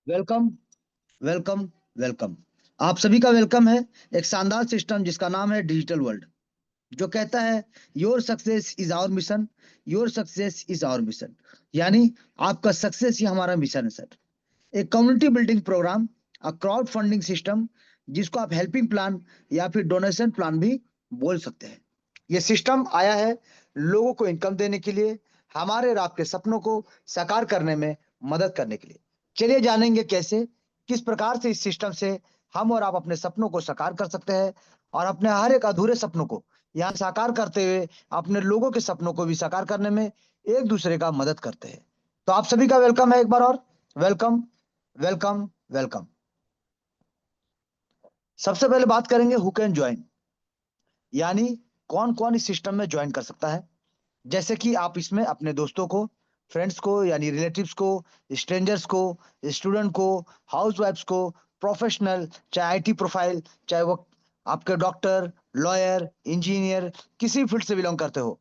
Welcome, welcome, welcome. आप सभी का वेलकम है एक शानदार सिस्टम जिसका नाम है डिजिटल वर्ल्ड, जो कहता है your success is our mission. Your success is our mission, यानी आपका सक्सेस ही हमारा मिशन है सर। एक community building program, crowd funding system, जिसको आप हेल्पिंग प्लान या फिर डोनेशन प्लान भी बोल सकते हैं। ये सिस्टम आया है लोगों को इनकम देने के लिए, हमारे और आपके सपनों को साकार करने में मदद करने के लिए। चलिए जानेंगे कैसे, किस प्रकार से इस सिस्टम से हम और आप अपने सपनों को साकार कर सकते हैं और अपने हर एक अधूरे सपनों को यहाँ साकार करते हुए अपने लोगों के सपनों को भी साकार करने में एक दूसरे का मदद करते हैं। तो आप सभी का वेलकम है एक बार और। Welcome, welcome, welcome. सबसे पहले बात करेंगे हु कैन ज्वाइन, यानी कौन कौन इस सिस्टम में ज्वाइन कर सकता है। जैसे कि आप इसमें अपने दोस्तों को, फ्रेंड्स को यानी रिलेटिव्स को, स्ट्रेंजर्स को, स्टूडेंट को, हाउस वाइफ्स को, प्रोफेशनल, चाहे आईटी प्रोफाइल, चाहे वो आपके डॉक्टर, लॉयर, इंजीनियर, किसी फील्ड से बिलोंग करते हो,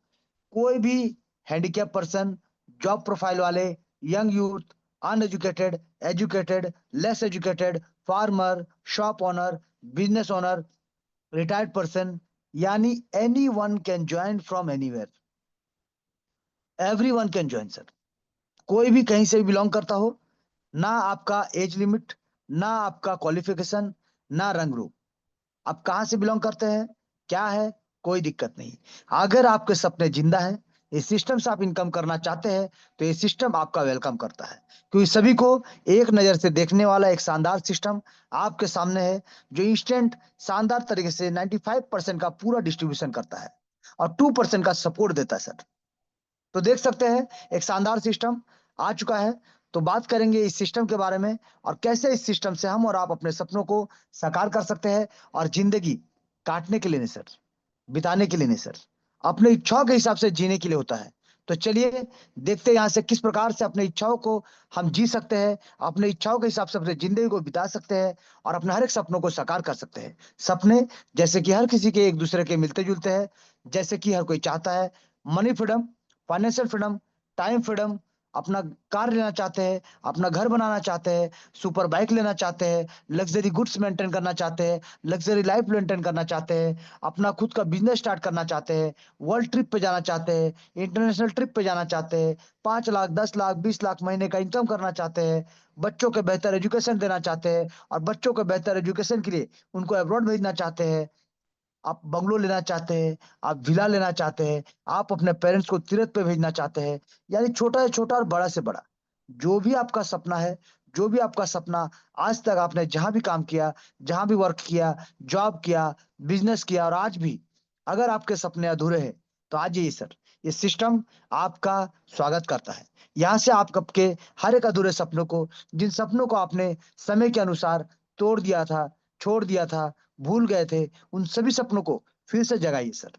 कोई भी हैंडीकैप पर्सन, जॉब प्रोफाइल वाले, young youth, uneducated, educated, less educated, farmer, shop owner, business owner, retired person, यानी anyone can join from anywhere. Everyone can join sir. कोई भी कहीं से भी बिलोंग करता हो, ना आपका एज लिमिट, ना आपका क्वालिफिकेशन, ना रंग रूप, आप कहाँ से बिलोंग करते हैं, क्या है, कोई दिक्कत नहीं। अगर आपके सपने जिंदा है, इस सिस्टम से आप इनकम करना चाहते हैं, तो ये सिस्टम आपका वेलकम करता है, क्योंकि सभी को एक नजर से देखने वाला एक शानदार सिस्टम आपके सामने है, जो इंस्टेंट शानदार तरीके से 95% का पूरा डिस्ट्रीब्यूशन करता है और 2% का सपोर्ट देता है सर। तो देख सकते हैं एक शानदार सिस्टम आ चुका है। तो बात करेंगे इस सिस्टम के बारे में और कैसे इस सिस्टम से हम और आप अपने सपनों को साकार कर सकते हैं और जिंदगी काटने के लिए नहीं सर, बिताने के लिए नहीं सर, अपने इच्छाओं के हिसाब से जीने के लिए होता है। तो चलिए देखते हैं यहाँ से किस प्रकार से अपने इच्छाओं को हम जी सकते हैं, अपने इच्छाओं के हिसाब से अपनी जिंदगी को बिता सकते हैं और अपने हर एक सपनों को साकार कर सकते हैं। सपने जैसे कि हर किसी के एक दूसरे के मिलते जुलते हैं। जैसे कि हर कोई चाहता है money freedom, financial freedom, time freedom, अपना कार लेना चाहते हैं, अपना घर बनाना चाहते हैं, सुपर बाइक लेना चाहते हैं, लग्जरी गुड्स मेंटेन करना चाहते हैं, लग्जरी लाइफ मेंटेन करना चाहते हैं, अपना खुद का बिजनेस स्टार्ट करना चाहते हैं, वर्ल्ड ट्रिप पे जाना चाहते हैं, इंटरनेशनल ट्रिप पे जाना चाहते हैं, 5 लाख, 10 लाख, 20 लाख महीने का इनकम करना चाहते हैं, बच्चों के बेहतर एजुकेशन देना चाहते हैं और बच्चों के बेहतर एजुकेशन के लिए उनको अब्रॉड भेजना चाहते हैं, आप बंगलो लेना चाहते हैं, आप विला लेना चाहते हैं, आप अपने पेरेंट्स को तीर्थ पे भेजना चाहते हैं, यानी छोटा है छोटा और बड़ा से बड़ा, जो भी आपका सपना है, जो भी आपका सपना आज तक आपने जहां भी काम किया, जहां भी वर्क किया, जॉब किया, बिजनेस किया और आज भी अगर आपके सपने अधूरे हैं, तो आज ये सर, ये सिस्टम आपका स्वागत करता है। यहाँ से आप आपके हर एक अधूरे सपनों को, जिन सपनों को आपने समय के अनुसार तोड़ दिया था, छोड़ दिया था, भूल गए थे, उन सभी सपनों को फिर से जगाइए सर,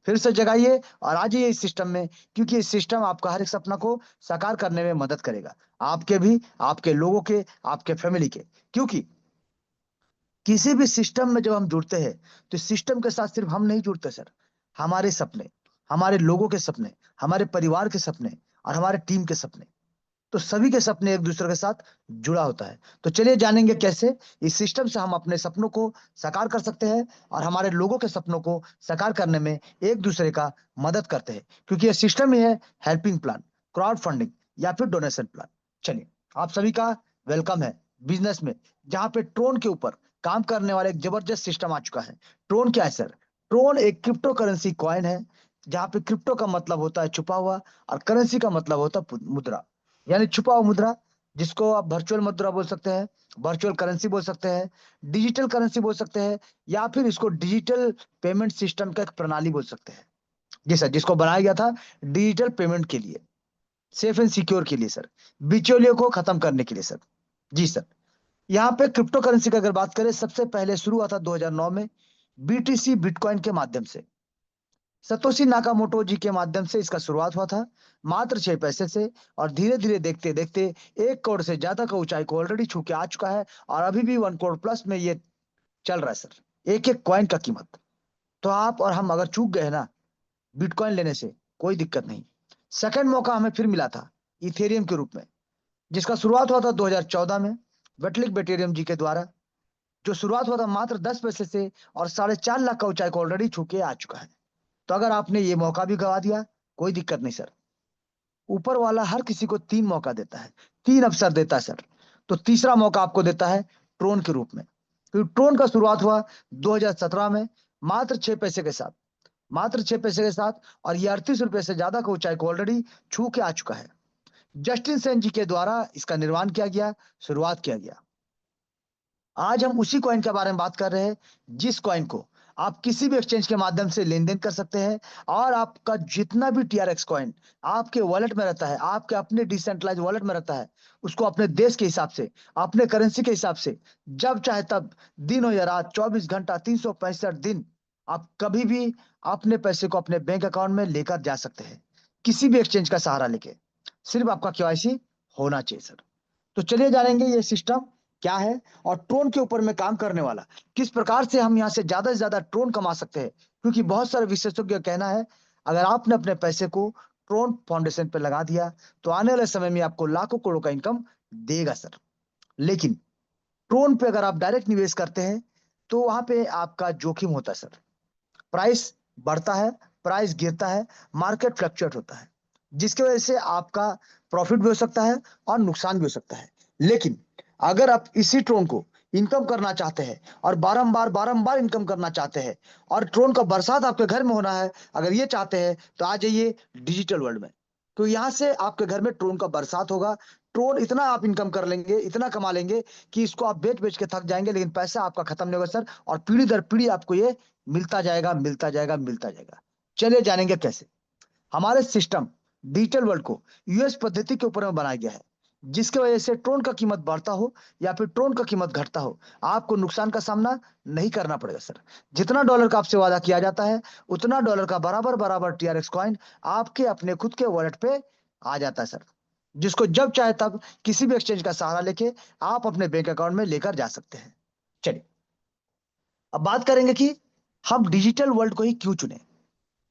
फिर से जगाइए और आ जाइए इस सिस्टम में, क्योंकि इस सिस्टम आपका हर एक सपना को साकार करने में मदद करेगा, आपके भी, आपके लोगों के, आपके फैमिली के। क्योंकि किसी भी सिस्टम में जब हम जुड़ते हैं, तो सिस्टम के साथ सिर्फ हम नहीं जुड़ते सर, हमारे सपने, हमारे लोगों के सपने, हमारे परिवार के सपने और हमारे टीम के सपने, तो सभी के सपने एक दूसरे के साथ जुड़ा होता है। तो चलिए जानेंगे कैसे इस सिस्टम से हम अपने सपनों को साकार कर सकते हैं और हमारे लोगों के सपनों को साकार करने में एक दूसरे का मदद करते हैं, क्योंकि यह सिस्टम ही है हेल्पिंग प्लान, क्राउड फंडिंग या फिर डोनेशन प्लान। चलिए, आप सभी का वेलकम है बिजनेस में, जहां पे ट्रोन के ऊपर काम करने वाला एक जबरदस्त सिस्टम आ चुका है। ट्रोन क्या है सर? ट्रोन एक क्रिप्टो करेंसी कॉइन है, जहां पे क्रिप्टो का मतलब होता है छुपा हुआ और करेंसी का मतलब होता है मुद्रा, यानी छुपा हुआ मुद्रा, जिसको आप वर्चुअल मुद्रा बोल सकते हैं, वर्चुअल करेंसी बोल सकते हैं, डिजिटल करेंसी बोल सकते हैं, या फिर इसको डिजिटल पेमेंट सिस्टम का एक प्रणाली बोल सकते हैं। जी सर, जिसको बनाया गया था डिजिटल पेमेंट के लिए, सेफ एंड सिक्योर के लिए सर, बिचौलियों को खत्म करने के लिए सर। जी सर, यहाँ पे क्रिप्टो करेंसी की अगर बात करें, सबसे पहले शुरू हुआ था 2009 में बीटीसी बिटकॉइन के माध्यम से, सतोशी नाकामोटो जी के माध्यम से इसका शुरुआत हुआ था, मात्र 6 पैसे से। और धीरे धीरे देखते देखते 1 करोड़ से ज्यादा का ऊंचाई को ऑलरेडी छू के आ चुका है और अभी भी 1 करोड़ प्लस में ये चल रहा है सर, एक एक कॉइन का कीमत। तो आप और हम अगर चूक गए ना बिटकॉइन लेने से, कोई दिक्कत नहीं। सेकंड मौका हमें फिर मिला था इथेरियम के रूप में, जिसका शुरुआत हुआ था 2014 में, वेटलिक बेटेरियम जी के द्वारा, जो शुरुआत हुआ था मात्र 10 पैसे से और 4.5 लाख का ऊंचाई को ऑलरेडी छू के आ चुका है। तो अगर आपने ये मौका भी गवा दिया, कोई दिक्कत नहीं सर। ऊपर वाला हर किसी को 3 मौका देता है, 3 अवसर देता है सर। तो तीसरा मौका आपको देता है ट्रोन के रूप में। तो ट्रोन का शुरुआत हुआ 2017 में मात्र 6 पैसे के साथ, मात्र 6 पैसे के साथ, और ये 38 रुपए से ज्यादा का ऊंचाई को ऑलरेडी छू के आ चुका है। जस्टिन सेन जी के द्वारा इसका निर्माण किया गया, शुरुआत किया गया। आज हम उसी कॉइन के बारे में बात कर रहे हैं, जिस कॉइन को आप किसी भी एक्सचेंज के माध्यम से लेन देन कर सकते हैं, और आपका जितना भी टीआरएक्स कॉइन आपके वॉलेट में रहता है, आपके अपने डिसेंट्रलाइज वॉलेट में रहता है, उसको अपने देश के हिसाब से, अपने करेंसी के हिसाब से, जब चाहे तब, दिन हो या रात, 24 घंटा 365 दिन, आप कभी भी अपने पैसे को अपने बैंक अकाउंट में लेकर जा सकते हैं, किसी भी एक्सचेंज का सहारा लेके। सिर्फ आपका केवाईसी होना चाहिए सर। तो चलिए जानेंगे ये सिस्टम क्या है, और ट्रोन के ऊपर में काम करने वाला, किस प्रकार से हम यहाँ से ज्यादा ट्रोन कमा सकते हैं। क्योंकि बहुत सारे विशेषज्ञों का कहना है, अगर आपने अपने पैसे को ट्रोन फाउंडेशन पे लगा दिया, तो आने वाले समय में आपको लाखों करोड़ों का इनकम देगा सर। लेकिन ट्रोन पे अगर आप डायरेक्ट निवेश करते हैं, तो वहां पे आपका जोखिम होता है सर। प्राइस बढ़ता है, प्राइस गिरता है, मार्केट फ्लक्चुएट होता है, जिसकी वजह से आपका प्रॉफिट भी हो सकता है और नुकसान भी हो सकता है। लेकिन अगर आप इसी ट्रोन को इनकम करना चाहते हैं, और बारंबार बारंबार इनकम करना चाहते हैं, और ट्रोन का बरसात आपके घर में होना है, अगर ये चाहते हैं, तो आ जाइए डिजिटल वर्ल्ड में। तो यहां से आपके घर में ट्रोन का बरसात होगा। ट्रोन इतना आप इनकम कर लेंगे, इतना कमा लेंगे, कि इसको आप बेच बेच के थक जाएंगे, लेकिन पैसा आपका खत्म नहीं होगा सर। और पीढ़ी दर पीढ़ी आपको ये मिलता जाएगा, मिलता जाएगा, मिलता जाएगा। चलिए जानेंगे कैसे। हमारे सिस्टम डिजिटल वर्ल्ड को यूएस पद्धति के ऊपर में बनाया गया है, जिसकी वजह से ट्रोन का कीमत बढ़ता हो या फिर ट्रोन का कीमत घटता हो, आपको नुकसान का सामना नहीं करना पड़ेगा सर। जितना डॉलर का आपसे वादा किया जाता है, उतना डॉलर का बराबर बराबर टीआरएक्स कॉइन आपके अपने खुद के वॉलेट पे आ जाता है सर, जिसको जब चाहे तब किसी भी एक्सचेंज का सहारा लेके आप अपने बैंक अकाउंट में लेकर जा सकते हैं। चलिए अब बात करेंगे कि हम डिजिटल वर्ल्ड को ही क्यों चुने।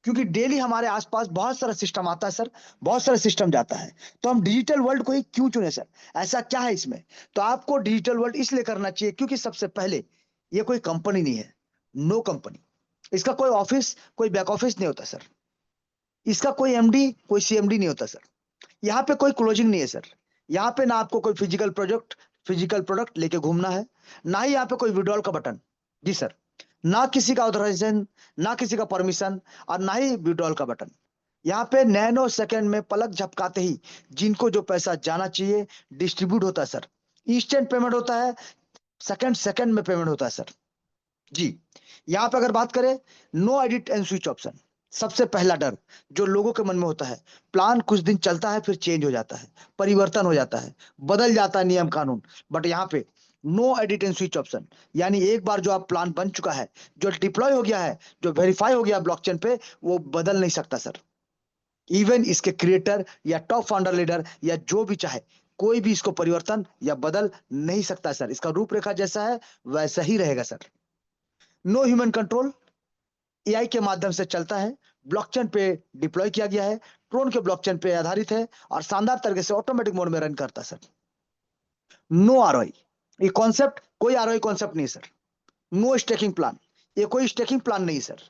क्योंकि डेली हमारे आसपास बहुत सारा सिस्टम आता है सर, बहुत सारा सिस्टम जाता है। तो हम डिजिटल वर्ल्ड को ही क्यों चुने सर, ऐसा क्या है इसमें। तो आपको डिजिटल वर्ल्ड इसलिए करना चाहिए, क्योंकि सबसे पहले ये कोई कंपनी नहीं है, नो कंपनी। इसका कोई ऑफिस, कोई बैक ऑफिस नहीं होता सर। इसका कोई एमडी, कोई सीएमडी नहीं होता सर। यहाँ पे कोई क्लोजिंग नहीं है सर। यहाँ पे ना आपको कोई फिजिकल प्रोडक्ट लेके घूमना है, ना ही यहाँ पे कोई विड्रॉल का बटन। जी सर। ना किसी का ऑथराइजेशन, ना किसी का परमिशन, और ना ही विड्रॉल का बटन। यहाँ पे नैनो सेकंड में पलक झपकाते ही जिनको जो पैसा जाना चाहिए डिस्ट्रीब्यूट होता है सर। इंस्टेंट पेमेंट होता है, सेकंड सेकंड में पेमेंट होता है सर। जी। यहाँ पे अगर बात करें, no edit and switch option. सबसे पहला डर जो लोगों के मन में होता है, प्लान कुछ दिन चलता है फिर चेंज हो जाता है, परिवर्तन हो जाता है, बदल जाता है नियम कानून। बट यहाँ पे no edit and switch option, यानी एक बार जो आप प्लान बन चुका है, जो डिप्लॉय हो गया है, जो वेरीफाई हो गया ब्लॉकचेन पे, वो बदल नहीं सकता सर। इवन इसके क्रिएटर या टॉप फाउंडर लीडर या जो भी चाहे, कोई भी इसको परिवर्तन या बदल नहीं सकता सर। इसका रूपरेखा जैसा है वैसा ही रहेगा sir. No human control, AI के माध्यम से चलता है, ब्लॉकचेन पे डिप्लॉय किया गया है, ट्रोन के ब्लॉकचेन पे आधारित है, और शानदार तरीके से ऑटोमेटिक मोड में रन करता है सर। नो आरओई, ये कॉन्सेप्ट कोई आरओई कॉन्सेप्ट नहीं सर। नो स्टेकिंग प्लान, ये कोई स्टेकिंग प्लान नहीं सर।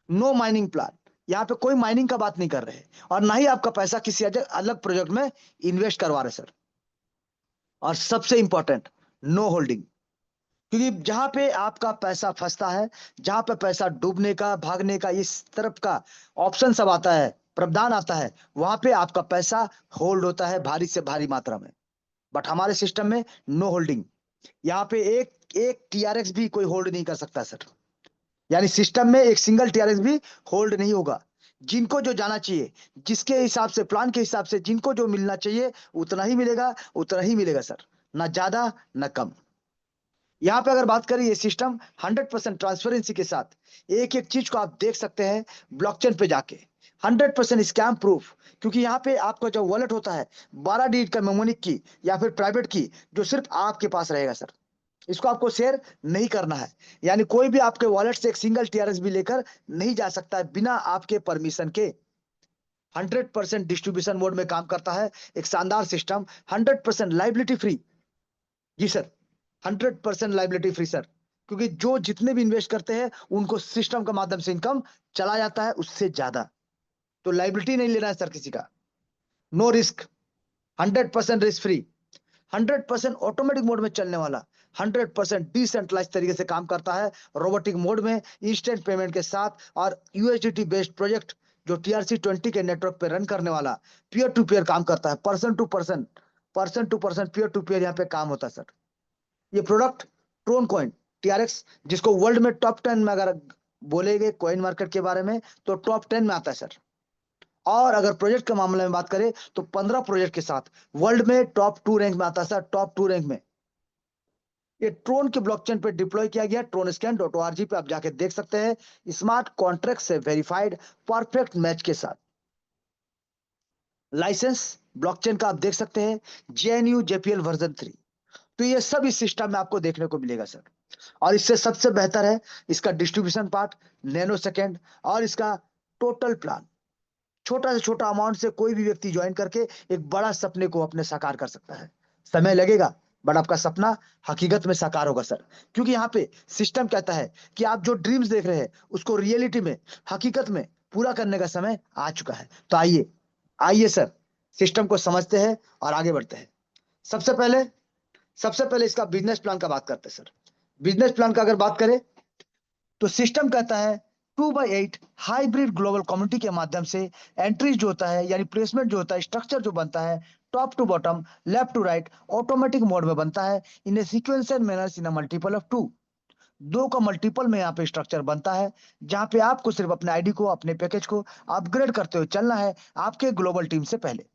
नो माइनिंग प्लान, यहाँ पे कोई माइनिंग का बात नहीं कर रहे, और ना ही आपका पैसा किसी अलग प्रोजेक्ट में इन्वेस्ट करवा रहे सर। और सबसे इंपॉर्टेंट, नो होल्डिंग। क्योंकि जहां पे आपका पैसा फंसता है, जहां पे पैसा डूबने का, भागने का, इस तरफ का ऑप्शन सब आता है, प्रावधान आता है, वहां पे आपका पैसा होल्ड होता है भारी से भारी मात्रा में। बट हमारे सिस्टम में नो होल्डिंग। यहाँ पे एक एक टीआरएक्स भी कोई होल्ड नहीं कर सकता सर। यानी सिस्टम में एक सिंगल टीआरएक्स भी होल्ड नहीं होगा। जिनको जो जाना चाहिए, जिसके हिसाब से, प्लान के हिसाब से जिनको जो मिलना चाहिए, उतना ही मिलेगा, उतना ही मिलेगा सर। ना ज्यादा ना कम। यहाँ पे अगर बात करें, ये सिस्टम 100% ट्रांसपेरेंसी के साथ एक एक चीज को आप देख सकते हैं ब्लॉकचेन पे जाके। 100% स्कैम प्रूफ। क्योंकि यहाँ पे आपका जो वॉलेट होता है, 12 डिजिट का मेमोनिक की या फिर प्राइवेट की, जो सिर्फ आपके पास रहेगा सर। इसको आपको शेयर नहीं करना है। यानी कोई भी आपके वॉलेट से एक सिंगल टीआरएस भी लेकर नहीं जा सकता है बिना आपके परमिशन के। 100% डिस्ट्रीब्यूशन मोड में काम करता है, एक शानदार सिस्टम, 100% लाइबिलिटी फ्री। जी सर। 100% लाइबिलिटी फ्री सर, क्योंकि जो जितने भी इन्वेस्ट करते हैं उनको सिस्टम के माध्यम से इनकम चला जाता है उससे ज्यादा। तो लाइबिलिटी नहीं लेना है सर किसी का। No risk, 100% risk free, 100% automatic mode में चलने वाला, 100% डिसेंट्रलाइज तरीके से काम करता है, रोबोटिक मोड में, इंस्टेंट पेमेंट के साथ, और यूएसडीटी बेस्ड प्रोजेक्ट जो TRC20 के नेटवर्क पे रन करने वाला, पीयर टू पीयर काम करता है, person to person peer to peer यहाँ पे काम होता है सर। ये प्रोडक्ट ट्रोन कॉइन TRX, जिसको वर्ल्ड में टॉप 10 में अगर बोलेगे कॉइन मार्केट के बारे में तो टॉप 10 में आता है सर। और अगर प्रोजेक्ट के मामले में बात करें तो 15 प्रोजेक्ट के साथ वर्ल्ड में टॉप 2 रैंक में आता है सर, टॉप 2 रैंक में। ये ट्रोन के ब्लॉकचेन पे डिप्लॉय किया गया, tronscan.org पे आप जाके देख सकते हैं, स्मार्ट कॉन्ट्रैक्ट से वेरीफाइड परफेक्ट मैच के साथ। लाइसेंस ब्लॉकचेन का आप देख सकते हैं, JNU JPL वर्जन 3। तो ये सब इस सिस्टम में आपको देखने को मिलेगा सर। और इससे सबसे बेहतर है इसका डिस्ट्रीब्यूशन पार्ट, नैनो सेकेंड, और इसका टोटल प्लान। छोटा से छोटा अमाउंट से कोई भी व्यक्ति ज्वाइन करके एक बड़ा सपने को अपने साकार कर सकता है। समय लगेगा बट आपका सपना हकीकत में साकार होगा सर, क्योंकि यहाँ पे सिस्टम कहता है कि आप जो ड्रीम्स देख रहे हैं उसको रियलिटी में, हकीकत में पूरा करने का समय आ चुका है। तो आइए आइए सर, सिस्टम को समझते हैं और आगे बढ़ते हैं। सबसे पहले इसका बिजनेस प्लान का बात करते हैं सर। बिजनेस प्लान का अगर बात करें तो सिस्टम कहता है 2/8 हाइब्रिड ग्लोबल कम्युनिटी के माध्यम से एंट्रीज जो होता है, यानी प्लेसमेंट जो होता है, स्ट्रक्चर जो बनता है, top to bottom, left to right, automatic mode में बनता है, in a sequential manner in a multiple of 2। दो का मल्टीपल में यहाँ पे स्ट्रक्चर बनता है, जहां पे आपको सिर्फ अपने आईडी को, अपने पैकेज को अपग्रेड करते हुए चलना है आपके ग्लोबल टीम से पहले।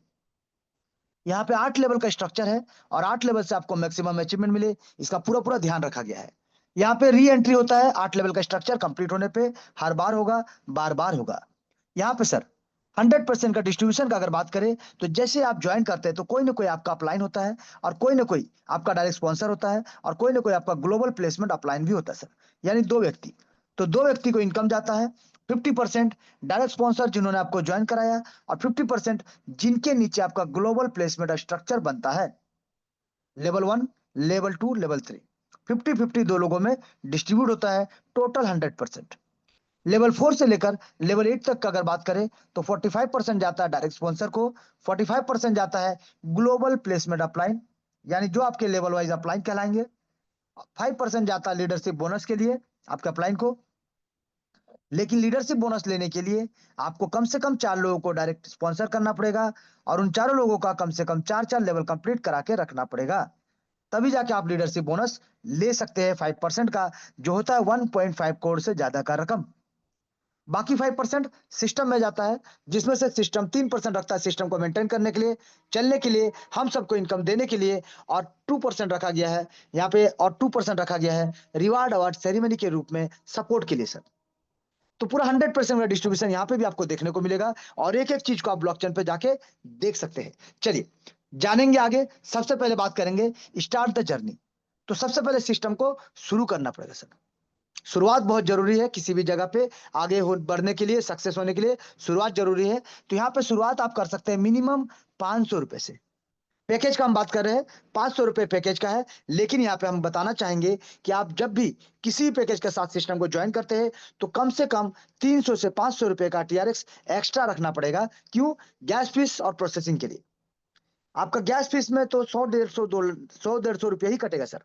यहाँ पे 8 लेवल का स्ट्रक्चर है और 8 लेवल से आपको मैक्सिमम अचीवमेंट मिले, इसका पूरा पूरा ध्यान रखा गया है। यहाँ पे री एंट्री होता है 8 लेवल का स्ट्रक्चर कंप्लीट होने पे, हर बार होगा, बार बार होगा। यहाँ पे सर 100% का डिस्ट्रीब्यूशन का अगर बात करें तो जैसे आप ज्वाइन करते हैं तो कोई ना कोई आपका अपलाइन होता है, और कोई ना कोई आपका डायरेक्ट स्पॉन्सर होता है, और कोई ना कोई आपका ग्लोबल प्लेसमेंट अपलाइन भी होता है सर, यानी 2 व्यक्ति। तो 2 व्यक्ति को इनकम जाता है, 50% डायरेक्ट स्पॉन्सर जिन्होंने आपको ज्वाइन कराया, और 50% जिनके नीचे आपका ग्लोबल प्लेसमेंट स्ट्रक्चर बनता है, लेवल 1, लेवल 2, लेवल 3, 50-50 दो लोगों में डिस्ट्रीब्यूट होता है, टोटल 100%। लेवल 4 से लेकर लेवल 8 तक का अगर बात करें तो 45% जाता है डायरेक्ट स्पॉन्सर को, 45% जाता है ग्लोबल प्लेसमेंट अपलाइन, यानी जो आपके लेवल वाइज अपलाइन कहलाएंगे, 5% जाता है लीडरशिप बोनस के लिए आपके अपलाइन को। लेकिन लीडरशिप बोनस लेने के लिए आपको कम से कम 4 लोगों को डायरेक्ट स्पॉन्सर करना पड़ेगा, और उन चारों लोगों का कम से कम 4 लेवल कंप्लीट करा के रखना पड़ेगा, तभी जाके आप लीडरशिप बोनस ले सकते हैं 5% का, जो होता है 1.5 करोड़ से ज्यादा का रकम। बाकी 5% सिस्टम में जाता है, जिसमें से सिस्टम 3% रखता है सिस्टम को मेंटेन करने के लिए, चलने के लिए, हम सबको इनकम देने के लिए, और 2% रखा गया है यहाँ पे, और 2% रखा गया है रिवार्ड अवार्ड सेरेमनी के रूप में सपोर्ट के लिए सर। तो पूरा 100% का डिस्ट्रीब्यूशन यहाँ पे भी आपको देखने को मिलेगा, और एक एक चीज को आप ब्लॉकचेन पे जाके देख सकते हैं। चलिए जानेंगे आगे। सबसे पहले बात करेंगे स्टार्ट द जर्नी। तो सबसे पहले सिस्टम को शुरू करना पड़ेगा सर। शुरुआत बहुत जरूरी है किसी भी जगह पे, आगे हो बढ़ने के लिए, सक्सेस होने के लिए शुरुआत जरूरी है। तो यहाँ पे शुरुआत आप कर सकते हैं मिनिमम 500 रुपए से। पैकेज का हम बात कर रहे हैं, 500 रुपए पैकेज का है, लेकिन यहाँ पे हम बताना चाहेंगे कि आप जब भी किसी पैकेज के साथ सिस्टम को ज्वाइन करते हैं तो कम से कम 300 से 500 रुपए का TRX एक्स्ट्रा रखना पड़ेगा। क्यों? गैस फीस और प्रोसेसिंग के लिए। आपका गैस फीस में तो 100-150 रुपया ही कटेगा सर,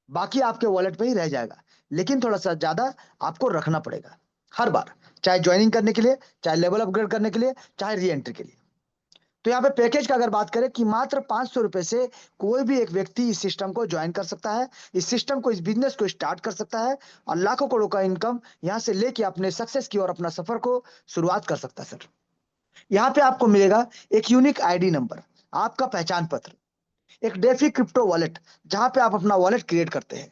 बाकी आपके वॉलेट पे ही रह जाएगा, लेकिन थोड़ा सा ज्यादा आपको रखना पड़ेगा हर बार, चाहे ज्वाइनिंग करने के लिए, चाहे लेवल अपग्रेड करने के लिए, चाहे री एंट्री के लिए। तो यहाँ पे पैकेज का अगर बात करें कि मात्र 500 रुपए से कोई भी एक व्यक्ति इस सिस्टम को ज्वाइन कर सकता है, इस सिस्टम को, इस बिजनेस को स्टार्ट कर सकता है, और लाखों करोड़ों का इनकम यहाँ से लेके अपने सक्सेस की और अपना सफर को शुरुआत कर सकता है सर। यहाँ पे आपको मिलेगा एक यूनिक आईडी नंबर, आपका पहचान पत्र, एक डेफी क्रिप्टो वॉलेट जहां पे आप अपना वॉलेट क्रिएट करते हैं,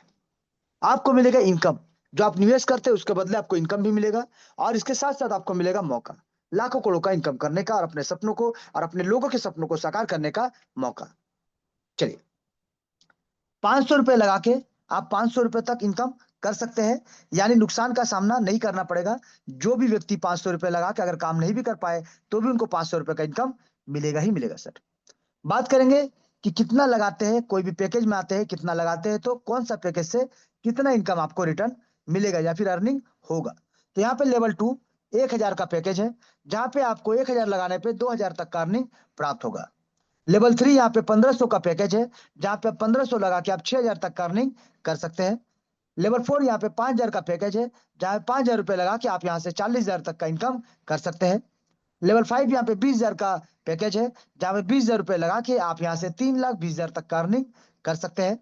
आपको मिलेगा इनकम, जो आप निवेश करते हैं उसके बदले आपको इनकम भी मिलेगा, और इसके साथ साथ आपको मिलेगा मौका, लाखों करोड़ों का इनकम करने का, और अपने सपनों को और अपने लोगों के सपनों को साकार करने का मौका। चलिए 500 रुपए लगा के आप 500 रुपए तक इनकम कर सकते हैं, यानी नुकसान का सामना नहीं करना पड़ेगा। जो भी व्यक्ति 500 रुपए लगा के अगर काम नहीं भी कर पाए तो भी उनको 500 रुपए का इनकम मिलेगा ही मिलेगा सर। बात करेंगे कि कितना लगाते हैं, कोई भी पैकेज में आते हैं कितना लगाते हैं, तो कौन सा पैकेज से कितना इनकम आपको रिटर्न मिलेगा या फिर अर्निंग होगा। तो यहाँ पे लेवल 2 1000 का पैकेज है, जहां पे आपको 1000 लगाने पे 2000 तक का अर्निंग प्राप्त होगा। लेवल 3 यहाँ पे 1500 का पैकेज है, जहां पे 1500 लगा के आप 6000 तक का अर्निंग कर सकते हैं। लेवल 4 यहाँ पे 5000 का पैकेज है, जहां 5000 रुपए लगा के आप यहाँ से 40000 तक का इनकम कर सकते हैं। लेवल 5 यहाँ पे 20000 का पैकेज है, जहां पे 20000 रुपए लगा के आप यहाँ से 3,20,000 तक का अर्निंग कर सकते हैं।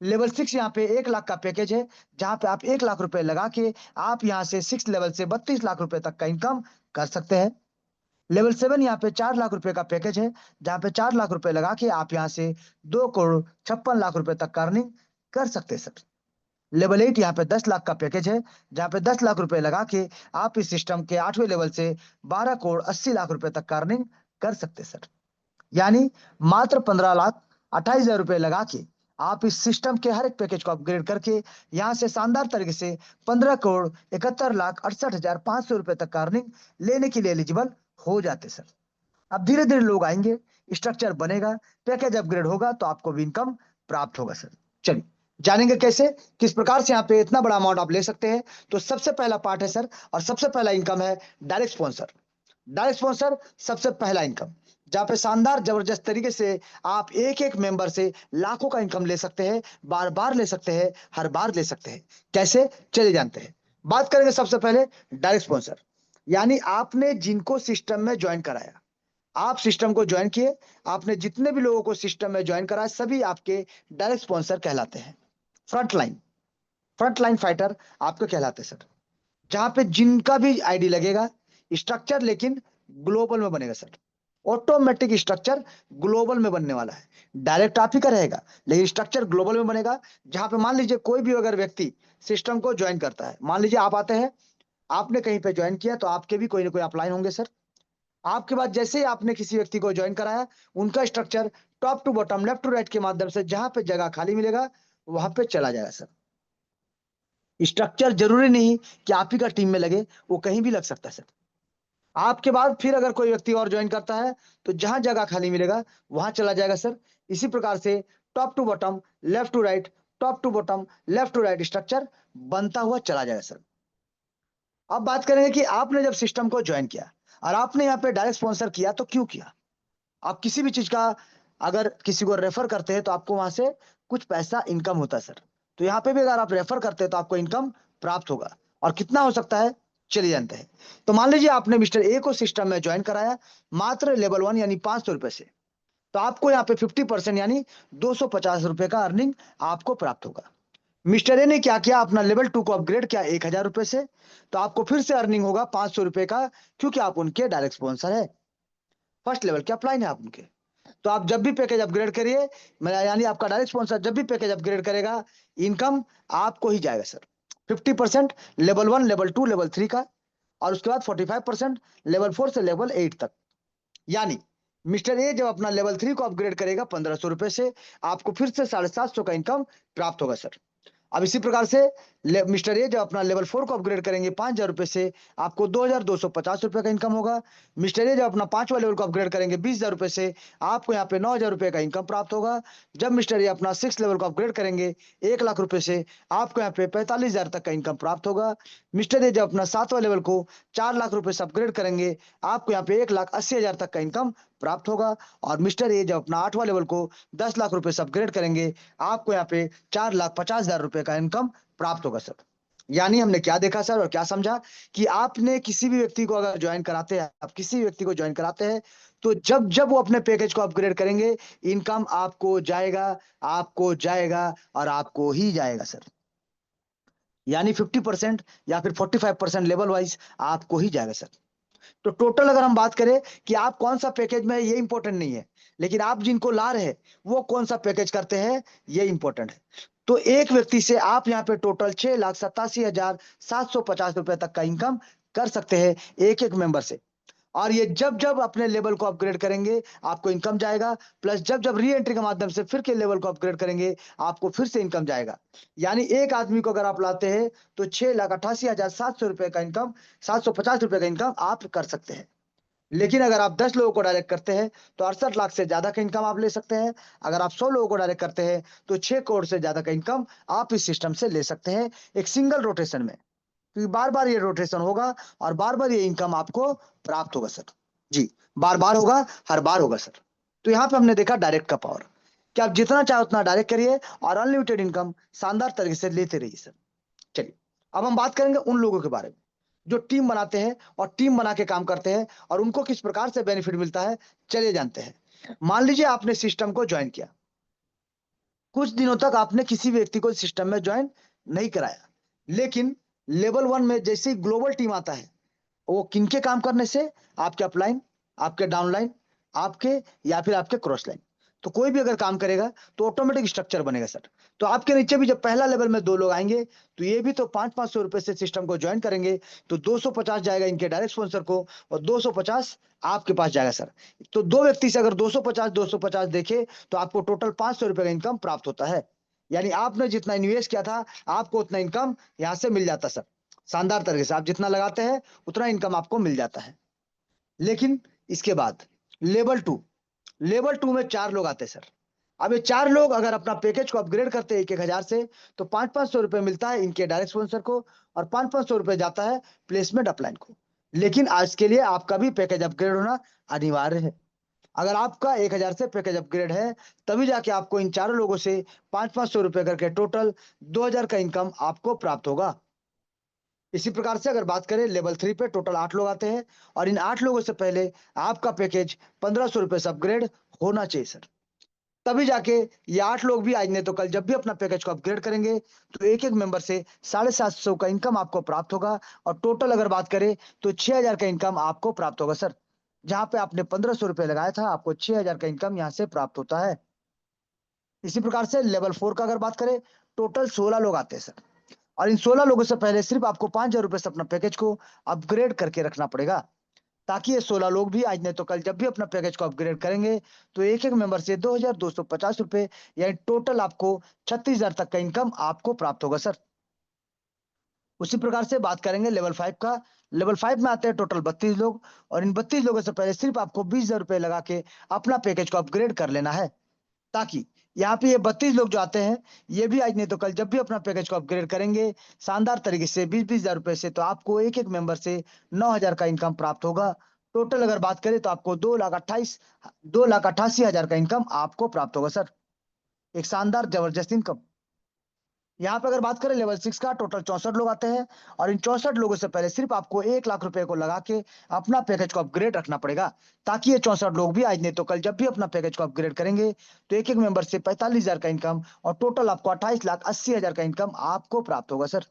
लेवल 6 यहाँ पे 1 लाख का पैकेज है, जहां पे आप 1 लाख रुपए लगा के आप यहाँ से 6 लेवल से 32 लाख रुपए तक का इनकम कर सकते हैं। लेवल 7 यहाँ पे 4 लाख रुपए का पैकेज है, जहां पे 4 लाख रुपए लगा के आप यहाँ से 2,56,00,000 रुपए तक का अर्निंग कर सकते हैं सर। लेवल 8 यहाँ पे 10 लाख का पैकेज है, जहां पे 10 लाख रुपए लगा के आप इस सिस्टम के 8वें लेवल से 12,80,00,000 रुपए तक का अर्निंग कर सकते हैं सर। यानी मात्र 15,28,000 रुपए लगा के आप इस सिस्टम के हर एक पैकेज को अपग्रेड करके यहाँ से शानदार तरीके से 15,71,68,500 रुपए तक का अर्निंग लेने के लिए एलिजिबल हो जाते सर। अब धीरे धीरे लोग आएंगे, स्ट्रक्चर बनेगा, पैकेज अपग्रेड होगा तो आपको भी इनकम प्राप्त होगा सर। चलिए जानेंगे कैसे, किस प्रकार से यहाँ पे इतना बड़ा अमाउंट आप ले सकते हैं। तो सबसे पहला पार्ट है सर, और सबसे पहला इनकम है डायरेक्ट स्पॉन्सर। डायरेक्ट स्पॉन्सर सबसे पहला इनकम, जहां पे शानदार जबरदस्त तरीके से आप एक एक मेंबर से लाखों का इनकम ले सकते हैं, बार बार ले सकते हैं, हर बार ले सकते हैं। कैसे, चले जानते हैं। बात करेंगे सबसे पहले डायरेक्ट स्पॉन्सर, यानी आपने जिनको सिस्टम में ज्वाइन कराया, आप सिस्टम को ज्वाइन किए, आपने जितने भी लोगों को सिस्टम में ज्वाइन कराया सभी आपके डायरेक्ट स्पॉन्सर कहलाते हैं। फ्रंट लाइन फाइटर आपके कहलाते हैं सर। जहां पे जिनका भी आईडी लगेगा, स्ट्रक्चर लेकिन ग्लोबल में बनेगा सर। ऑटोमेटिक स्ट्रक्चर ग्लोबल में बनने वाला है। डायरेक्ट आप ही का रहेगा लेकिन स्ट्रक्चर ग्लोबल में बनेगा। जहां पे मान लीजिए कोई भी अगर व्यक्ति सिस्टम को ज्वाइन करता है, मान लीजिए आप आते हैं, आपने कहीं पे ज्वाइन किया तो आपके भी कोई ना कोई अपलाइन होंगे सर। आपके बाद जैसे ही आपने किसी व्यक्ति को ज्वाइन कराया, उनका structure top to bottom, left to right के माध्यम से जहां पे जगह खाली मिलेगा वहां पे चला जाएगा सर। स्ट्रक्चर जरूरी नहीं कि आप ही का टीम में लगे, वो कहीं भी लग सकता है सर। आपके बाद फिर अगर कोई व्यक्ति और ज्वाइन करता है तो जहां जगह खाली मिलेगा वहां चला जाएगा सर। इसी प्रकार से top to bottom, left to right, top to bottom, left to right structure बनता हुआ चला जाएगा सर। अब बात करेंगे कि आपने जब सिस्टम को ज्वाइन किया और आपने यहाँ पे डायरेक्ट स्पॉन्सर किया तो क्यों किया। आप किसी भी चीज का अगर किसी को रेफर करते हैं तो आपको वहां से कुछ पैसा इनकम होता है सर। तो यहाँ पे भी अगर आप रेफर करते हैं तो आपको इनकम प्राप्त होगा, और कितना हो सकता है चलिए जानते हैं। तो मान लीजिए आपने मिस्टर ए को सिस्टम में ज्वाइन कराया मात्र लेवल 1 यानी 500 रुपए से, तो आपको यहाँ पे 50% यानी 250 रुपए का अर्निंग आपको प्राप्त होगा। मिस्टर ए ने क्या किया, अपना लेवल 2 को अपग्रेड किया 1000 रुपए से, तो आपको फिर से अर्निंग होगा 500 रुपए का, क्योंकि आप उनके डायरेक्ट स्पॉन्सर है, फर्स्ट लेवल के अपलाइन है आप उनके। तो आप जब भी पैकेज अपग्रेड करिए, यानी आपका डायरेक्ट स्पॉन्सर जब भी पैकेज अपग्रेड करेगा, इनकम आपको ही जाएगा सर। 50% लेवल 1, लेवल 2, लेवल 3 का, और उसके बाद 45% लेवल 4 से लेवल 8 तक। यानी मिस्टर ए जब अपना लेवल 3 को अपग्रेड करेगा 1500 रुपए से, आपको फिर से 750 का इनकम प्राप्त होगा सर। अब इसी प्रकार से मिस्टर ए जब अपना लेवल 4 को अपग्रेड करेंगे 5000 रुपए से, आपको 2250 रुपए का इनकम होगा। मिस्टर ए जब अपना 5वां लेवल को अपग्रेड करेंगे 20000 रुपए से, आपको यहाँ पे 9000 रुपए का इनकम प्राप्त होगा। जब मिस्टर ए अपना 6 लेवल को अपग्रेड करेंगे 1 लाख रुपए से, आपको यहाँ पे 45,000 तक का इनकम प्राप्त होगा। मिस्टर ए जब अपना 7वां लेवल को 4 लाख रुपए से अपग्रेड करेंगे, आपको यहाँ पे 1,80,000 तक का इनकम प्राप्त होगा। और मिस्टर ए जब अपना 8वां लेवल को 10 लाख रुपए से अपग्रेड करेंगे, आपको यहाँ पे 4,50,000 रुपए का इनकम प्राप्त होगा सर। यानी हमने क्या देखा सर और क्या समझा कि आपने किसी भी व्यक्ति को अगर ज्वाइन कराते हैं, आप किसी व्यक्ति को ज्वाइन कराते हैं, तो जब जब वो अपने पैकेज को अपग्रेड करेंगे, इनकम आपको जाएगा, आपको जाएगा और आपको ही जाएगा सर। यानी 50% या फिर 45% लेवल वाइज आपको ही जाएगा सर। तो टोटल अगर हम बात करें कि आप कौन सा पैकेज में है, ये इंपॉर्टेंट नहीं है, लेकिन आप जिनको ला रहे हैं वो कौन सा पैकेज करते हैं ये इंपॉर्टेंट है। तो एक व्यक्ति से आप यहाँ पे टोटल 6,87,750 रुपए तक का इनकम कर सकते हैं एक एक मेंबर से। और ये जब जब अपने लेवल को अपग्रेड करेंगे आपको इनकम जाएगा, प्लस जब जब री एंट्री के माध्यम से फिर के लेवल को अपग्रेड करेंगे आपको फिर से इनकम जाएगा। यानी एक आदमी को अगर आप लाते हैं तो 6,88,700 रुपए का इनकम, 750 रुपए का इनकम आप कर सकते हैं। लेकिन अगर आप 10 लोगों को डायरेक्ट करते हैं तो 68 लाख से ज्यादा का इनकम आप ले सकते हैं। अगर आप 100 लोगों को डायरेक्ट करते हैं तो 6 करोड़ से ज्यादा का इनकम आप इस सिस्टम से ले सकते हैं, एक सिंगल रोटेशन में। क्योंकि बार बार ये रोटेशन होगा और बार बार ये इनकम आपको प्राप्त होगा सर। जी, बार बार होगा, हर बार होगा सर। तो यहाँ पे हमने देखा डायरेक्ट का पावर, कि आप जितना चाहे उतना डायरेक्ट करिए और अनलिमिटेड इनकम शानदार तरीके से लेते रहिए सर। चलिए, अब हम बात करेंगे उन लोगों के बारे में जो टीम बनाते हैं और टीम बना के काम करते हैं और उनको किस प्रकार से बेनिफिट मिलता है। चलिए जानते हैं। मान लीजिए आपने सिस्टम को ज्वाइन किया, कुछ दिनों तक आपने किसी व्यक्ति को सिस्टम में ज्वाइन नहीं कराया, लेकिन लेवल 1 में जैसे ही ग्लोबल टीम आता है, वो किनके काम करने से, आपके अपलाइन, आपके डाउनलाइन, आपके या फिर आपके क्रॉस लाइन, तो कोई भी अगर काम करेगा तो ऑटोमेटिक स्ट्रक्चर बनेगा सर। तो आपके नीचे भी जब पहला लेवल में 2 लोग आएंगे तो ये भी तो 500-500 रुपए से सिस्टम को ज्वाइन करेंगे, तो 250 जाएगा इनके डायरेक्ट स्पॉन्सर को और 250 आपके पास जाएगा सर। तो दो व्यक्ति से अगर 250 देखे तो आपको टोटल 500 रुपए का इनकम प्राप्त होता है। यानी आपने जितना इन्वेस्ट किया था आपको उतना इनकम यहाँ से मिल जाता सर। शानदार तरीके से आप जितना लगाते हैं उतना इनकम आपको मिल जाता है। लेकिन इसके बाद लेवल 2 में 4 लोग आते हैं सर। अब ये 4 लोग अगर अपना पैकेज को अपग्रेड करते हैं 1-1 हजार से, तो 500-500 रुपए मिलता है इनके डायरेक्ट स्पॉन्सर को और 500-500 रुपए जाता है प्लेसमेंट अपलाइन को। लेकिन आज के लिए आपका भी पैकेज अपग्रेड होना अनिवार्य है। अगर आपका 1,000 से पैकेज अपग्रेड है, तभी जाके आपको इन चारों लोगों से 500-500 रुपए करके टोटल 2,000 का इनकम आपको प्राप्त होगा। इसी प्रकार से अगर बात करें लेवल 3 पे टोटल 8 लोग आते हैं और इन 8 लोगों से पहले आपका पैकेज 1,500 रुपए से अपग्रेड होना चाहिए सर। तभी जाके ये 8 लोग भी आज नहीं तो कल जब भी अपना पैकेज को अपग्रेड करेंगे तो एक-एक मेंबर से 750 का इनकम आपको प्राप्त होगा और टोटल अगर बात करें तो 6,000 का इनकम आपको प्राप्त होगा सर। जहाँ पे आपने 1,500 रुपए लगाया था, आपको 6,000 का इनकम यहाँ से प्राप्त होता है। इसी प्रकार से लेवल 4 का अगर बात करें, टोटल 16 लोग आते हैं सर। और इन 16 लोगों से पहले सिर्फ आपको 5,000 रुपए से अपना पैकेज को अपग्रेड करके रखना पड़ेगा, ताकि ये 16 लोग भी आज नहीं तो कल जब भी अपना पैकेज को अपग्रेड करेंगे तो एक-एक मेंबर से 2,250 रुपए यानी टोटल आपको 36,000 तक का इनकम आपको प्राप्त होगा सर। उसी प्रकार से बात करेंगे लेवल 5 का। लेवल 5 में आते हैं टोटल 32 लोग और इन 32 लोगों से पहले सिर्फ आपको 20,000 रुपए लगा के अपना पैकेज को अपग्रेड कर लेना है, ताकि यहाँ पे ये 32 लोग जो आते हैं, ये भी आज नहीं तो कल जब भी अपना पैकेज को अपग्रेड करेंगे शानदार तरीके से 20-20 हजार रुपए से, तो आपको एक-एक मेंबर से 9,000 का इनकम प्राप्त होगा। टोटल अगर बात करें तो आपको 2,88,000 का इनकम आपको प्राप्त होगा सर। एक शानदार जबरदस्त इनकम। यहाँ पे अगर बात करें लेवल 6 का, टोटल 64 लोग आते हैं और इन 64 लोगों से पहले सिर्फ आपको 1 लाख रुपए को लगा के अपना पैकेज को अपग्रेड रखना पड़ेगा, ताकि ये 64 लोग भी आज नहीं तो कल जब भी अपना पैकेज को अपग्रेड करेंगे तो एक-एक मेंबर से 45,000 का इनकम और टोटल आपको 28,80,000 का इनकम आपको प्राप्त होगा सर।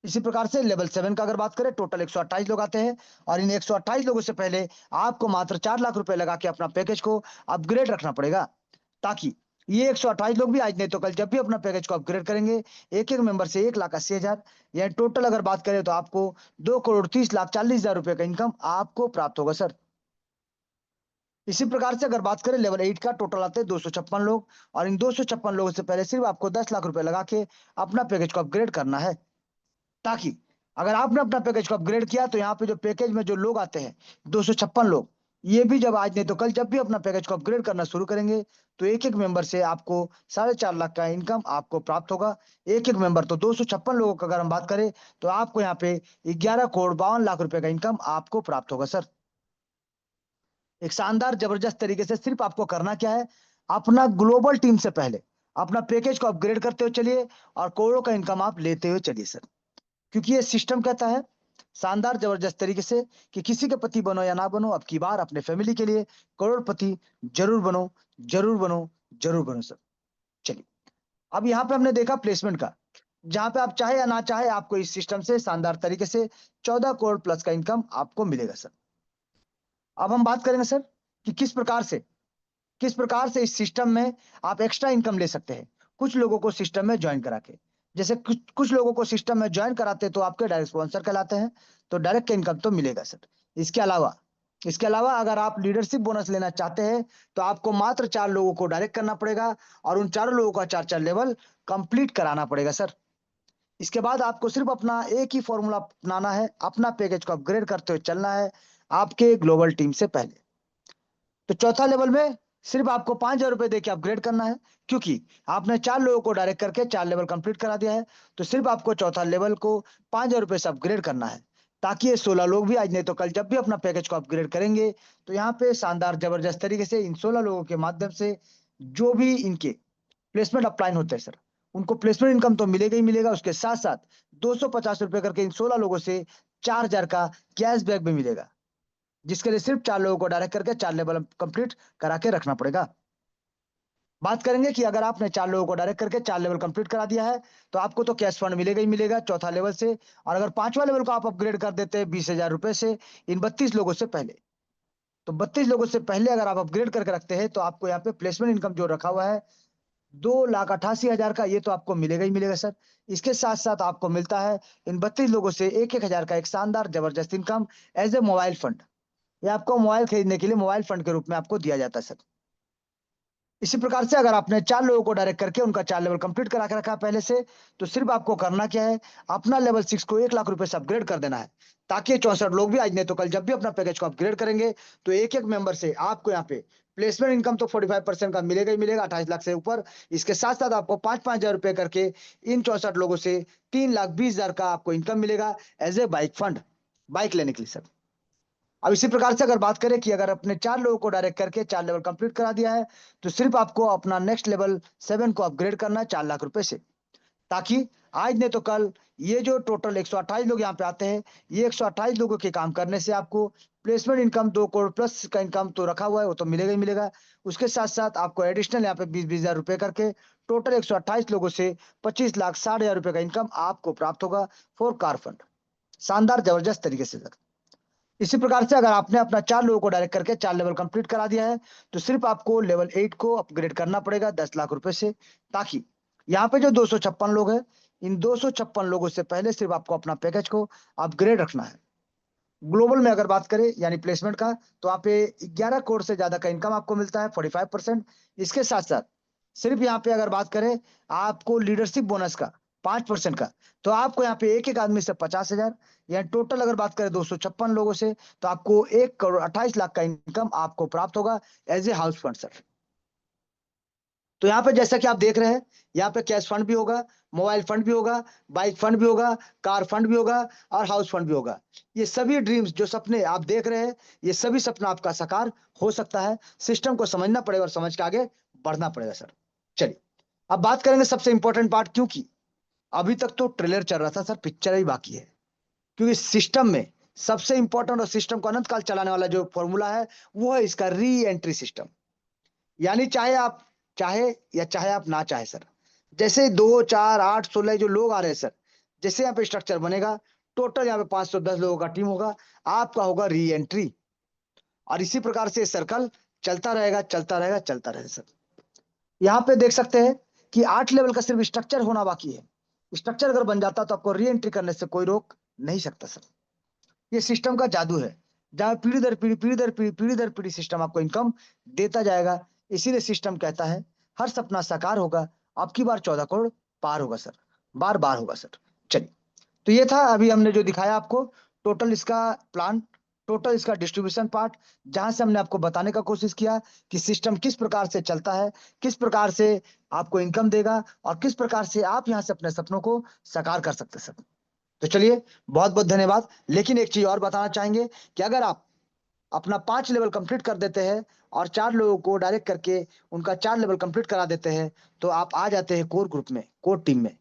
इसी प्रकार से लेवल 7 का अगर बात करें, टोटल 128 लोग आते हैं और इन 128 लोगों से पहले आपको मात्र 4 लाख रुपए लगा के अपना पैकेज को अपग्रेड रखना पड़ेगा, ताकि ये 128 लोग भी आज नहीं तो कल जब भी अपना पैकेज को अपग्रेड करेंगे एक-एक मेंबर से 1,80,000 यानी टोटल अगर बात करें तो आपको 2,30,40,000 रुपए का इनकम आपको प्राप्त होगा सर। इसी प्रकार से अगर बात करें लेवल 8 का, टोटल आते हैं 256 लोग और इन 256 लोगों से पहले सिर्फ आपको 10 लाख रुपए लगा के अपना पैकेज को अपग्रेड करना है, ताकि अगर आपने अपना पैकेज को अपग्रेड किया तो यहाँ पे जो पैकेज में जो लोग आते हैं 256 लोग, ये भी जब आज नहीं तो कल जब भी अपना पैकेज को अपग्रेड करना शुरू करेंगे तो एक-एक मेंबर से आपको 4.5 लाख का इनकम आपको प्राप्त होगा। एक-एक मेंबर तो 256 लोगों का अगर हम बात करें तो आपको यहाँ पे 11 करोड़ 52 लाख रुपए का इनकम आपको प्राप्त होगा सर। एक शानदार जबरदस्त तरीके से सिर्फ आपको करना क्या है, अपना ग्लोबल टीम से पहले अपना पैकेज को अपग्रेड करते हुए चलिए और करोड़ों का इनकम आप लेते हुए चलिए सर। क्योंकि ये सिस्टम कहता है शानदार जबरदस्त तरीके से कि किसी के पति बनो या ना बनो, अब की बार अपने फैमिली के लिए करोड़पति जरूर बनो, जरूर बनो, जरूर बनो सर। चलिए, अब यहाँ पे हमने देखा प्लेसमेंट का, जहाँ पे आप चाहे या ना चाहे आपको इस सिस्टम से शानदार तरीके से 14 करोड़ प्लस का इनकम आपको मिलेगा सर। अब हम बात करेंगे सर कि किस प्रकार से इस सिस्टम में आप एक्स्ट्रा इनकम ले सकते हैं कुछ लोगों को सिस्टम में ज्वाइन करा के। जैसे कुछ कुछ लोगों को सिस्टम में ज्वाइन कराते हैं तो आपके डायरेक्ट स्पॉन्सर कहलाते हैं, तो डायरेक्ट इनकम तो मिलेगा सर। इसके अलावा इसके अलावा अगर आप लीडरशिप बोनस लेना चाहते हैं तो आपको मात्र 4 लोगों को डायरेक्ट करना पड़ेगा और उन चारों लोगों का 4-4 लेवल कंप्लीट कराना पड़ेगा सर। इसके बाद आपको सिर्फ अपना एक ही फॉर्मूला अपनाना है, अपना पैकेज को अपग्रेड करते हुए चलना है। आपके ग्लोबल टीम से पहले। तो चौथा लेवल में सिर्फ आपको 5,000 रुपए देके अपग्रेड करना है, क्योंकि आपने 4 लोगों को डायरेक्ट करके 4 लेवल कंप्लीट करा दिया है। तो सिर्फ आपको चौथा लेवल को 5,000 रुपए से अपग्रेड करना है, ताकि ये 16 लोग भी आज नहीं तो कल जब भी अपना पैकेज को अपग्रेड करेंगे, तो यहाँ पे शानदार जबरदस्त तरीके से इन 16 लोगों के माध्यम से जो भी इनके प्लेसमेंट अपलाइन होते हैं सर, उनको प्लेसमेंट इनकम तो मिलेगा ही मिलेगा, उसके साथ साथ 250 रुपए करके इन 16 लोगों से 4,000 का कैशबैक भी मिलेगा, जिसके लिए सिर्फ 4 लोगों को डायरेक्ट करके 4 लेवल कंप्लीट करा के रखना पड़ेगा। बात करेंगे कि अगर आपने 4 लोगों को डायरेक्ट करके 4 लेवल कंप्लीट करा दिया है, तो आपको तो कैश फंड मिलेगा ही मिलेगा चौथा लेवल से। और अगर 5वां लेवल को आप अपग्रेड कर देते हैं 20,000 रुपए से इन 32 लोगों से पहले, तो 32 लोगों से पहले अगर आप अपग्रेड करके रखते हैं, तो आपको यहाँ पे प्लेसमेंट इनकम जो रखा हुआ है 2,88,000 का, ये तो आपको मिलेगा ही मिलेगा सर। इसके साथ साथ आपको मिलता है इन 32 लोगों से 1,000 का एक शानदार जबरदस्त income as a mobile fund. ये आपको मोबाइल खरीदने के लिए मोबाइल फंड के रूप में आपको दिया जाता है सर। इसी प्रकार से अगर आपने 4 लोगों को डायरेक्ट करके उनका 4 लेवल कंप्लीट करा के रखा है पहले से, तो सिर्फ आपको करना क्या है, अपना लेवल 6 को 1,00,000 रुपए से अपग्रेड कर देना है, ताकि 64 लोग भी आज नहीं तो कल जब भी अपना पैकेज को अपग्रेड करेंगे, तो एक एक मेंबर से आपको यहाँ पे प्लेसमेंट इनकम तो 45% का मिलेगा ही मिलेगा, 28 लाख से ऊपर। इसके साथ साथ आपको 5,000 रुपए करके इन 64 लोगों से 3,20,000 का आपको इनकम मिलेगा as a bike fund, bike लेने के लिए सर। अब इसी प्रकार से अगर बात करें कि अगर अपने 4 लोगों को डायरेक्ट करके 4 लेवल कंप्लीट करा दिया है, तो सिर्फ आपको अपना नेक्स्ट लेवल 7 को अपग्रेड करना है 4 लाख रुपए से, ताकि आज नहीं तो कल ये जो टोटल 128 लोग यहाँ पे आते हैं, ये 128 लोगों के काम करने से आपको प्लेसमेंट इनकम 2 करोड़ प्लस का इनकम तो रखा हुआ है, वो तो मिलेगा ही मिलेगा। उसके साथ साथ आपको एडिशनल यहाँ पे 20,000 रुपए करके टोटल 128 लोगों से 25,60,000 रुपए का इनकम आपको प्राप्त होगा फॉर कार फंड, शानदार जबरदस्त तरीके से सर। इसी प्रकार से अगर आपने अपना 4 लोगों को डायरेक्ट करके 4 लेवल कंप्लीट करा दिया है, तो सिर्फ आपको लेवल 8 को अपग्रेड करना पड़ेगा 10 लाख रुपए से, ताकि यहाँ पे जो 256 लोग हैं, इन 256 लोगों से पहले सिर्फ आपको अपना पैकेज को अपग्रेड रखना है। ग्लोबल में अगर बात करें यानी प्लेसमेंट का, तो यहाँ पे 11 करोड़ से ज्यादा का इनकम आपको मिलता है 45%। इसके साथ साथ सिर्फ यहाँ पे अगर बात करें आपको लीडरशिप बोनस का 5% का, तो आपको यहाँ पे एक एक आदमी से 50,000, यानी टोटल अगर बात करें 256 लोगों से, तो आपको 1,28,00,000 का इनकम आपको प्राप्त होगा as a house fund sir. तो यहाँ पे जैसा कि आप देख रहे हैं, यहाँ पे कैश फंड भी होगा, मोबाइल फंड भी होगा, बाइक फंड भी होगा, कार फंड भी होगा और हाउस फंड भी होगा। ये सभी ड्रीम्स जो सपने आप देख रहे हैं, ये सभी सपना आपका साकार हो सकता है। सिस्टम को समझना पड़ेगा और समझ के आगे बढ़ना पड़ेगा सर। चलिए अब बात करेंगे सबसे इंपॉर्टेंट पार्ट, क्योंकि अभी तक तो ट्रेलर चल रहा था सर, पिक्चर ही बाकी है। क्योंकि सिस्टम में सबसे इंपॉर्टेंट और सिस्टम को अनंत काल चलाने वाला जो फॉर्मूला है, वो है इसका री एंट्री सिस्टम। यानी चाहे आप ना चाहे सर, जैसे 2 4 8 16 जो लोग आ रहे हैं सर, जैसे यहाँ पे स्ट्रक्चर बनेगा, टोटल यहाँ पे 510 लोगों का टीम होगा, आपका होगा री एंट्री। और इसी प्रकार से सर्कल चलता रहेगा चलता रहेगा चलता रहेगा सर। यहाँ पे देख सकते हैं कि 8 लेवल का सिर्फ स्ट्रक्चर होना बाकी है। स्ट्रक्चर अगर बन जाता तो आपको री एंट्री करने से कोई रोक नहीं सकता सर। ये सिस्टम का जादू है, जहां पीढ़ी दर पीढ़ी पीढ़ी दर पीढ़ी पीढ़ी दर पीढ़ी सिस्टम आपको इनकम देता जाएगा। इसीलिए सिस्टम कहता है हर सपना साकार होगा, अब की बार 14 करोड़ पार होगा सर, बार बार होगा सर। चलिए, तो ये था अभी हमने जो दिखाया आपको, टोटल इसका प्लान, टोटल इसका डिस्ट्रीब्यूशन पार्ट, जहां से हमने आपको बताने का कोशिश किया कि सिस्टम किस प्रकार से चलता है, किस प्रकार से आपको इनकम देगा और किस प्रकार से आप यहां से अपने सपनों को साकार कर सकते हैं सर। तो चलिए, बहुत बहुत धन्यवाद। लेकिन एक चीज और बताना चाहेंगे कि अगर आप अपना 5 लेवल कंप्लीट कर देते हैं और 4 लोगों को डायरेक्ट करके उनका 4 लेवल कंप्लीट करा देते हैं, तो आप आ जाते हैं कोर ग्रुप में, कोर टीम में,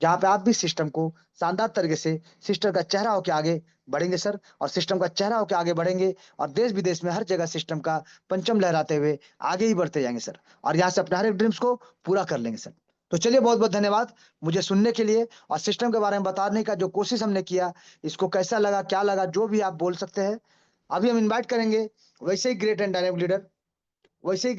जहां पे आप भी सिस्टम को शानदार तरीके से सिस्टम का चेहरा होकर आगे बढ़ेंगे सर। और सिस्टम का चेहरा होकर आगे बढ़ेंगे और देश विदेश में हर जगह सिस्टम का पंचम लहराते हुए आगे ही बढ़ते जाएंगे सर, और यहाँ से अपने हर एक ड्रीम्स को पूरा कर लेंगे सर। तो चलिए, बहुत बहुत धन्यवाद मुझे सुनने के लिए और सिस्टम के बारे में बताने का जो कोशिश हमने किया, इसको कैसा लगा क्या लगा जो भी आप बोल सकते हैं। अभी हम इनवाइट करेंगे वैसे ही ग्रेट एंड डायनेमिक लीडर, वैसे ही